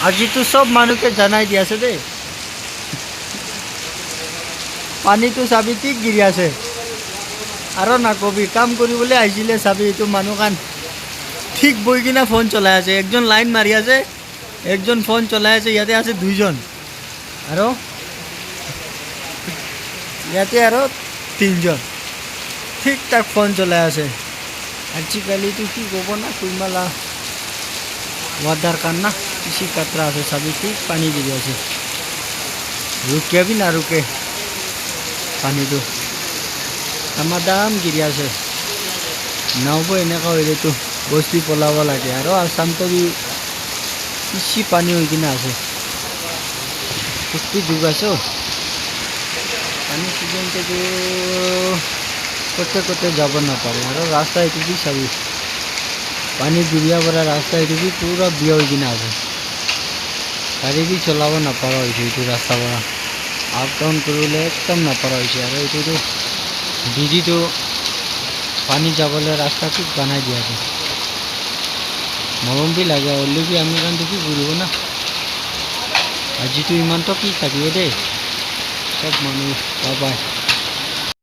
আজিতো চব মানুহকে জনাই দি আছে দেই পানীটো চাবি ঠিক গিৰি আছে আৰু নকবি কাম কৰিবলৈ আহিছিলে চাবি এইটো মানুহখান ঠিক বহি কিনে ফোন চলাই আছে একজন লাইন মাৰি আছে একজন ফোন চলাই আছে ইয়াতে আছে দুইজন আৰু ইয়াতে আৰু তিনিজন ঠিক ঠাক ফোন চলাই আছে আজিকালিতো কি ক'ব না কুইমালা वाटर का ना किसी कतरा से सभी ठीक पानी गिर আছে रुके भी ना रुके पानी तो दाम गिर আছে नावबो এনেকা হইলে তো বস্তি পলাব লাগে আৰু আসামটো কি কিছি পানী হৈ কিনা আছে কুস্তি ডুব আছে পানী সিজন থেকে করতে যাব না পারে আৰু রাস্তা এটু কি চাবি पानी गिरिया पड़ा रास्ता ये भी पूरा बिया हो किना है गाड़ी भी चलाव ना पड़ा ये रास्ता बड़ा अप डाउन करले एकदम ना पड़ा ये तो दीदी तो पानी जाबले रास्ता ठीक बनाई दिया है मरम भी लगे ओले भी आमी कान देखी घूरब ना आज तो इमान तो कि थाकिबे दे सब मानुह बाय बाय।